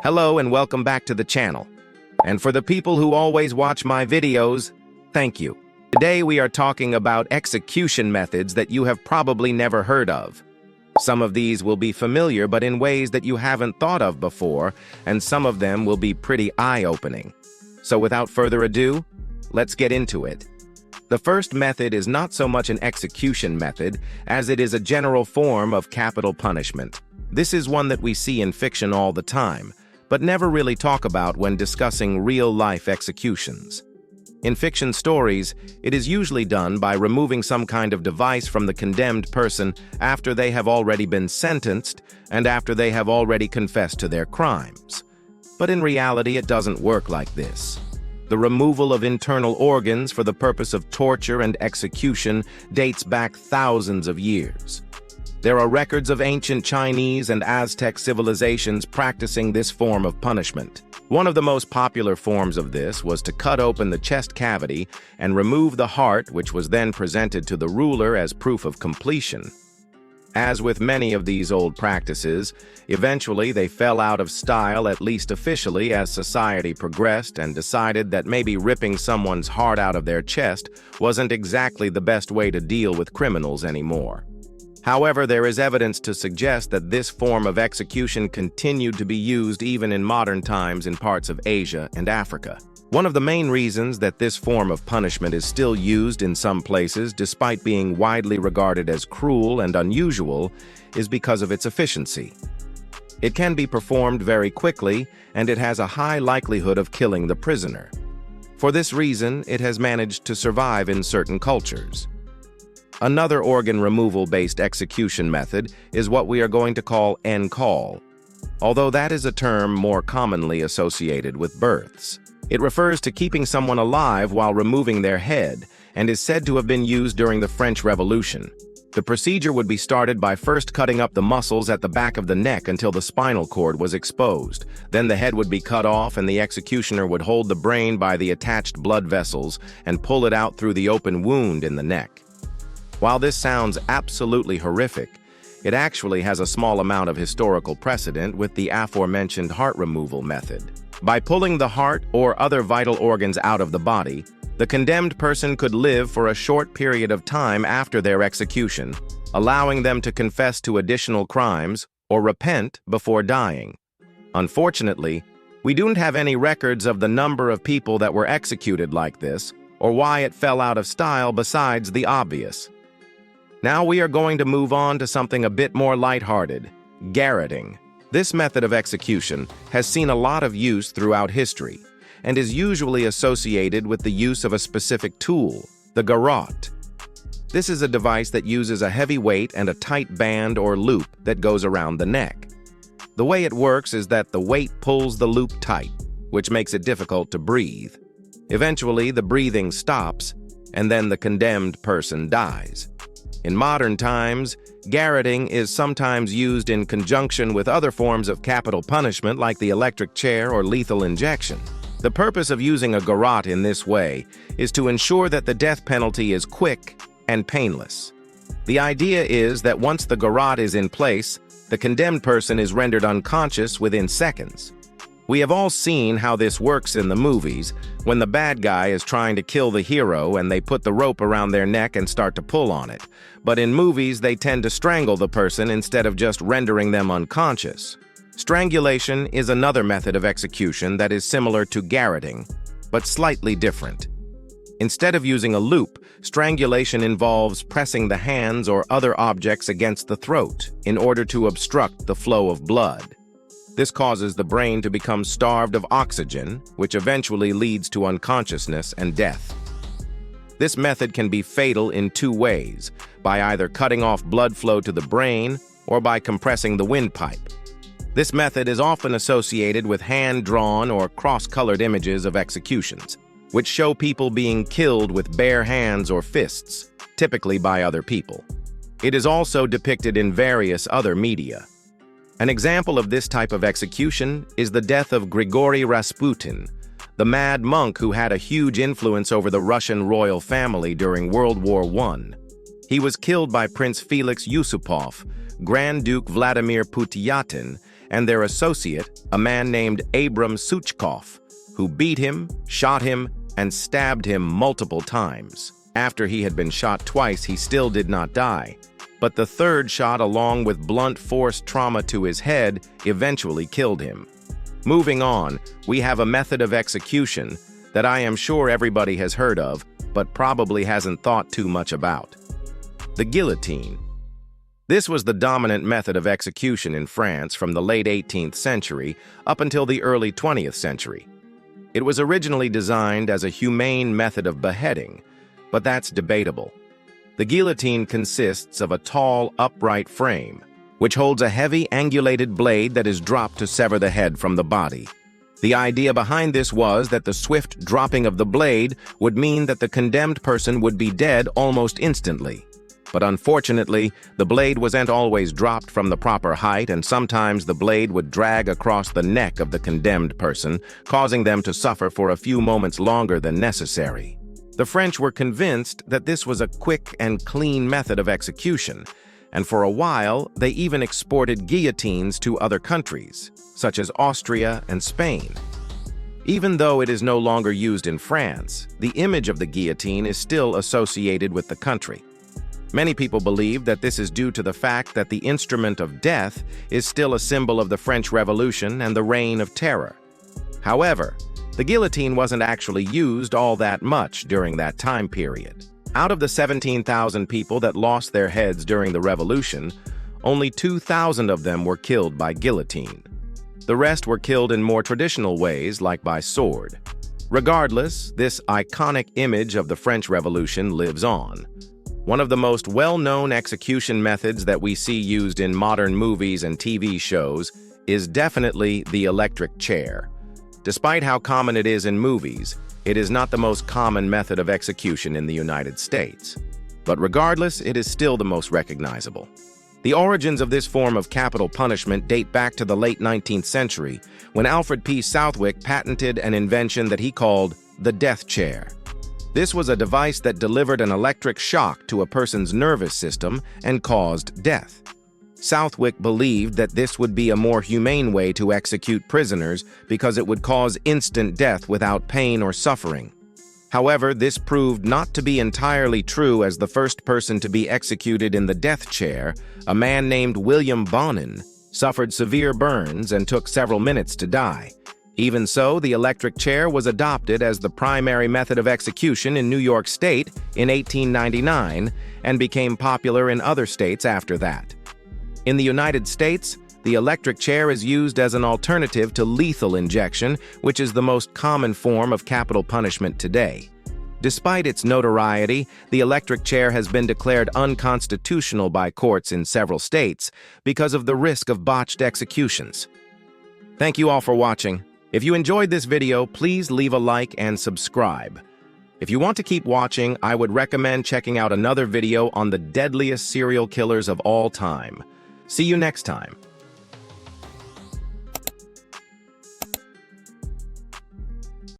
Hello and welcome back to the channel. And for the people who always watch my videos, thank you. Today we are talking about execution methods that you have probably never heard of. Some of these will be familiar but in ways that you haven't thought of before, and some of them will be pretty eye-opening. So without further ado, let's get into it. The first method is not so much an execution method as it is a general form of capital punishment. This is one that we see in fiction all the time, but never really talk about when discussing real-life executions. In fiction stories, it is usually done by removing some kind of device from the condemned person after they have already been sentenced and after they have already confessed to their crimes. But in reality, it doesn't work like this. The removal of internal organs for the purpose of torture and execution dates back thousands of years. There are records of ancient Chinese and Aztec civilizations practicing this form of punishment. One of the most popular forms of this was to cut open the chest cavity and remove the heart, which was then presented to the ruler as proof of completion. As with many of these old practices, eventually they fell out of style, at least officially, as society progressed and decided that maybe ripping someone's heart out of their chest wasn't exactly the best way to deal with criminals anymore. However, there is evidence to suggest that this form of execution continued to be used even in modern times in parts of Asia and Africa. One of the main reasons that this form of punishment is still used in some places, despite being widely regarded as cruel and unusual, is because of its efficiency. It can be performed very quickly, and it has a high likelihood of killing the prisoner. For this reason, it has managed to survive in certain cultures. Another organ removal-based execution method is what we are going to call en-call, although that is a term more commonly associated with births. It refers to keeping someone alive while removing their head and is said to have been used during the French Revolution. The procedure would be started by first cutting up the muscles at the back of the neck until the spinal cord was exposed. Then the head would be cut off and the executioner would hold the brain by the attached blood vessels and pull it out through the open wound in the neck. While this sounds absolutely horrific, it actually has a small amount of historical precedent with the aforementioned heart removal method. By pulling the heart or other vital organs out of the body, the condemned person could live for a short period of time after their execution, allowing them to confess to additional crimes or repent before dying. Unfortunately, we don't have any records of the number of people that were executed like this or why it fell out of style besides the obvious. Now we are going to move on to something a bit more lighthearted: garroting. This method of execution has seen a lot of use throughout history and is usually associated with the use of a specific tool, the garrote. This is a device that uses a heavy weight and a tight band or loop that goes around the neck. The way it works is that the weight pulls the loop tight, which makes it difficult to breathe. Eventually, the breathing stops, and then the condemned person dies. In modern times, garroting is sometimes used in conjunction with other forms of capital punishment like the electric chair or lethal injection. The purpose of using a garrote in this way is to ensure that the death penalty is quick and painless. The idea is that once the garrote is in place, the condemned person is rendered unconscious within seconds. We have all seen how this works in the movies, when the bad guy is trying to kill the hero and they put the rope around their neck and start to pull on it. But in movies, they tend to strangle the person instead of just rendering them unconscious. Strangulation is another method of execution that is similar to garroting, but slightly different. Instead of using a loop, strangulation involves pressing the hands or other objects against the throat in order to obstruct the flow of blood. This causes the brain to become starved of oxygen, which eventually leads to unconsciousness and death. This method can be fatal in two ways: by either cutting off blood flow to the brain or by compressing the windpipe. This method is often associated with hand-drawn or cross-colored images of executions, which show people being killed with bare hands or fists, typically by other people. It is also depicted in various other media. An example of this type of execution is the death of Grigory Rasputin, the mad monk who had a huge influence over the Russian royal family during World War I. He was killed by Prince Felix Yusupov, Grand Duke Vladimir Putyatyn, and their associate, a man named Abram Suchkov, who beat him, shot him, and stabbed him multiple times. After he had been shot twice, he still did not die, but the third shot, along with blunt force trauma to his head, eventually killed him. Moving on, we have a method of execution that I am sure everybody has heard of, but probably hasn't thought too much about. The guillotine. This was the dominant method of execution in France from the late 18th century up until the early 20th century. It was originally designed as a humane method of beheading, but that's debatable. The guillotine consists of a tall, upright frame, which holds a heavy, angulated blade that is dropped to sever the head from the body. The idea behind this was that the swift dropping of the blade would mean that the condemned person would be dead almost instantly. But unfortunately, the blade wasn't always dropped from the proper height, and sometimes the blade would drag across the neck of the condemned person, causing them to suffer for a few moments longer than necessary. The French were convinced that this was a quick and clean method of execution, and for a while, they even exported guillotines to other countries, such as Austria and Spain. Even though it is no longer used in France, the image of the guillotine is still associated with the country. Many people believe that this is due to the fact that the instrument of death is still a symbol of the French Revolution and the Reign of Terror. However, the guillotine wasn't actually used all that much during that time period. Out of the 17,000 people that lost their heads during the Revolution, only 2,000 of them were killed by guillotine. The rest were killed in more traditional ways, like by sword. Regardless, this iconic image of the French Revolution lives on. One of the most well-known execution methods that we see used in modern movies and TV shows is definitely the electric chair. Despite how common it is in movies, it is not the most common method of execution in the United States. But regardless, it is still the most recognizable. The origins of this form of capital punishment date back to the late 19th century, when Alfred P. Southwick patented an invention that he called the death chair. This was a device that delivered an electric shock to a person's nervous system and caused death. Southwick believed that this would be a more humane way to execute prisoners because it would cause instant death without pain or suffering. However, this proved not to be entirely true, as the first person to be executed in the death chair, a man named William Bonin, suffered severe burns and took several minutes to die. Even so, the electric chair was adopted as the primary method of execution in New York State in 1899 and became popular in other states after that. In the United States, the electric chair is used as an alternative to lethal injection, which is the most common form of capital punishment today. Despite its notoriety, the electric chair has been declared unconstitutional by courts in several states because of the risk of botched executions. Thank you all for watching. If you enjoyed this video, please leave a like and subscribe. If you want to keep watching, I would recommend checking out another video on the deadliest serial killers of all time. See you next time.